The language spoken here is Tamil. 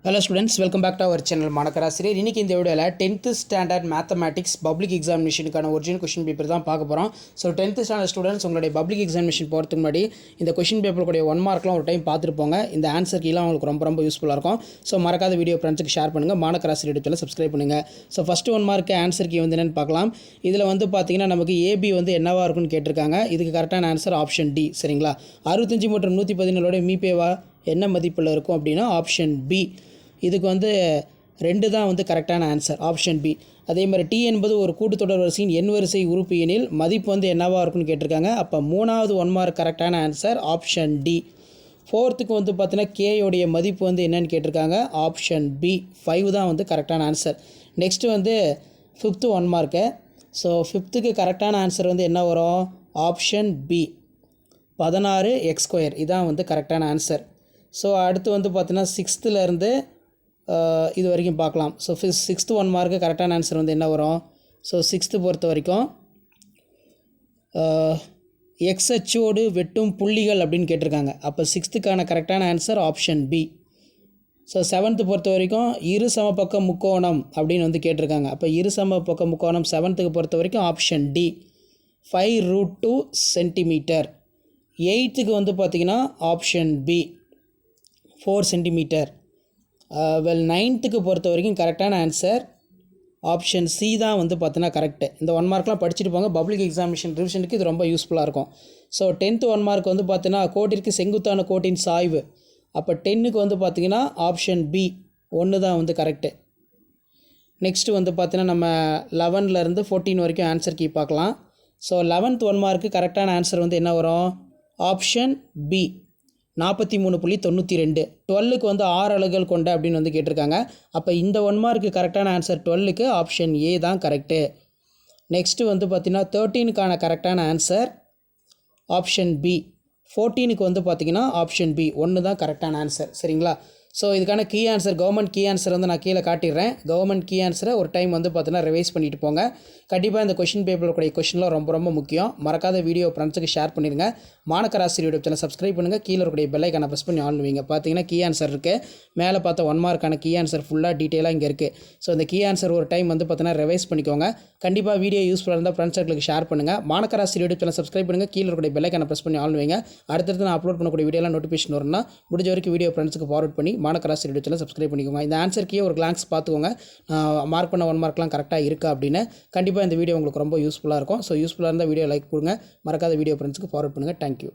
Hello students, welcome back to our channel மாணக்கராசிரியர். இன்னைக்கு இந்த வீடியோல 10th ஸ்டாண்டர்ட் மேத்தமேட்டிக்ஸ் பப்ளிக் எக்ஸாமினேஷனுக்கான ஒரிஜினல் क्वेश्चन பேப்பர் தான் பார்க்க போறோம். சோ 10th ஸ்டாண்டர்ட் ஸ்டூடண்ட்ஸ் உங்களுடைய பப்ளிக் எக்ஸாமினேஷன் போறதுக்கு முன்னாடி இந்த क्वेश्चन பேப்பர் கூடிய 1 மார்க்லாம் ஒரு டைம் பார்த்துட்டு போங்க. இந்த ஆன்சர் கீலாம் உங்களுக்கு ரொம்ப யூஸ்ஃபுல்லா இருக்கும். சோ மறக்காத வீடியோ ஃப்ரெண்ட்ஸ்க்கு ஷேர் பண்ணுங்க. மாணக்கராசிரியர் சேனலை சப்ஸ்கிரைப் பண்ணுங்க. So first 1 mark answer key வந்து என்னன்னு பார்க்கலாம். இதுல வந்து பாத்தீங்கன்னா நமக்கு AB வந்து என்னவா இருக்கும்னு கேட்டிருக்காங்க. இதுக்கு கரெக்ட்டான ஆன்சர் ஆப்ஷன் D. சரிங்களா? 65 மற்றும் 117 ஓட மீபேவா என்ன மதிப்புல இருக்கும் அப்படினா ஆப்ஷன் B. இதுக்கு வந்து 2 தான் வந்து கரெக்டான ஆன்சர் ஆப்ஷன் பி. அதே மாதிரி டி என்பது ஒரு கூட்டுத்தொடர் வரிசையின் எண் வரிசை உறுப்பு எனில் மதிப்பு வந்து என்னவா இருக்குன்னு கேட்டிருக்காங்க. அப்போ 3வது 1 மார்க் கரெக்டான ஆன்சர் ஆப்ஷன் டி. 4த்துக்கு வந்து பார்த்தீங்கன்னா கேயோடைய மதிப்பு வந்து என்னன்னு கேட்டிருக்காங்க. ஆப்ஷன் பி 5 தான் வந்து கரெக்டான ஆன்சர். நெக்ஸ்ட்டு வந்து 5th 1 மார்க்கு. ஸோ 5த்துக்கு கரெக்டான ஆன்சர் வந்து என்ன வரும்? Option B 16x². இதான் வந்து கரெக்டான ஆன்சர். ஸோ அடுத்து வந்து பார்த்தீங்கன்னா 6th இது வரைக்கும் பார்க்கலாம். ஸோ 6th 1 மார்க்கு கரெக்டான ஆன்சர் வந்து என்ன வரும்? ஸோ 6th பொறுத்த வரைக்கும் எக்ஸ் அச்சோடு வெட்டும் புள்ளிகள் அப்படின்னு கேட்டிருக்காங்க. அப்போ 6த்துக்கான கரெக்டான answer option B. So 7th பொறுத்த வரைக்கும் இரு சமபக்க முக்கோணம் அப்படின்னு வந்து கேட்டிருக்காங்க. அப்போ இரு சமபக்க முக்கோணம் 7th பொறுத்த வரைக்கும் ஆப்ஷன் டி 5√2 சென்டிமீட்டர். 8th வந்து பார்த்திங்கன்னா ஆப்ஷன் பி 4 சென்டிமீட்டர். 9th பொறுத்த வரைக்கும் கரெக்டான ஆன்சர் ஆப்ஷன் சி தான் வந்து பார்த்தீங்கன்னா கரெக்டு. இந்த 1 மார்க்லாம் படிச்சுட்டு போங்க. பப்ளிக் எக்ஸாமினேஷன் ரிவிஷனுக்கு இது ரொம்ப யூஸ்ஃபுல்லாக இருக்கும். ஸோ 10th 1 மார்க் வந்து பார்த்தீங்கன்னா கோட்டிற்கு செங்குத்தான கோட்டின் சாய்வு. அப்போ 10க்கு வந்து பார்த்தீங்கன்னா ஆப்ஷன் பி 1 தான் வந்து கரெக்டு. நெக்ஸ்ட்டு வந்து பார்த்தீங்கன்னா நம்ம 11லேருந்து 14 வரைக்கும் ஆன்சர் கீ பார்க்கலாம். ஸோ 11th 1 மார்க்கு கரெக்டான ஆன்சர் வந்து என்ன வரும்? Option B 43.92. 12க்கு வந்து 6 அலகுகள் கொண்ட அப்படின்னு வந்து கேட்டிருக்காங்க. அப்போ இந்த 1 மார்க்கு கரெக்டான ஆன்சர் 12க்கு ஆப்ஷன் ஏ தான் கரெக்டு. நெக்ஸ்ட்டு வந்து பார்த்திங்கன்னா 13க்கான கரெக்டான ஆன்சர் ஆப்ஷன் பி. 14க்கு வந்து பார்த்திங்கன்னா ஆப்ஷன் பி 1 தான் கரெக்டான ஆன்சர். சரிங்களா? ஸோ இதுக்கான key answer government key answer வந்து நான் கீழே காட்டிடுறேன். கவர்மெண்ட் கீ ஆன்சரை ஒரு டைம் வந்து பார்த்தீங்கன்னா ரிவைஸ் பண்ணிட்டு போங்க. கண்டிப்பாக இந்த கொஷின் பேப்பருடைய கொஷின்லாம் ரொம்ப முக்கியம். மறக்காத வீடியோ ஃப்ரெண்ட்ஸுக்கு ஷேர் பண்ணிடுங்க. மாணக்கராசிரியர் யூடியூப் சேனல் சப்ஸ்கிரைப் பண்ணுங்கள். கீழே இருக்கக்கூடிய பெல் ஐக்கானை ப்ரெஸ் பண்ணி ஆன் பண்ணுவீங்க. பார்த்தீங்கன்னா கீ ஆன்சர் இருக்குது. மேலே பார்த்த 1 மார்க்கான கீ ஆன்சர் ஃபுல்லாக டீட்டெயிலாக இங்கே இருக்குது. ஸோ இந்த கீ ஆன்சர் ஒரு டைம் வந்து பார்த்தீங்கன்னா ரிவைஸ் பண்ணிக்கோங்க. கண்டிப்பாக வீடியோ யூஸ்ஃபுல்லாக இருந்தால் ஃப்ரெண்ட்ஸ் சர்க்கிளுக்கு ஷேர் பண்ணுங்கள். மாணக்கராசிரியர் யூடியூப் சேனல் சப்ஸ்கிரைப் பண்ணுங்கள். கீழே இருக்கக்கூடிய பெல் ஐக்கானை ப்ரெஸ் பண்ணி ஆன் பண்ணுவீங்க. அடுத்தடுத்து நான் அப்லோட் பண்ணக்கூடிய வீடியோலாம் நோட்டிஃபிகேஷன் வரும்னா முடிஞ்ச வரைக்கும் வீடியோ ஃப்ரெண்ட்ஸுக்கு ஃபார்வர்ட் பண்ணி மாணக்கராசிரியர் யூடியூப் சேனல் சப்ஸ்கிரைப் பண்ணிக்கோங்க. இந்த ஆன்சர் கீ ஒரு கிளான்ஸ் பார்த்துக்கோங்க. மார்க் பண்ண 1 மார்க்லாம் கரெக்டாக இருக்கா அப்படின்னு. கண்டிப்பாக இந்த வீடியோ உங்களுக்கு ரொம்ப யூஸ்ஃபுல்லாக இருக்கும். ஸோ யூஸ்ஃபுல்லாக இருந்தால் வீடியோ லைக் கொடுங்க. மறக்காத வீடியோ ஃப்ரெண்ட்ஸுக்கு ஃபார்வர்ட் பண்ணுங்கள். தேங்க்யூ.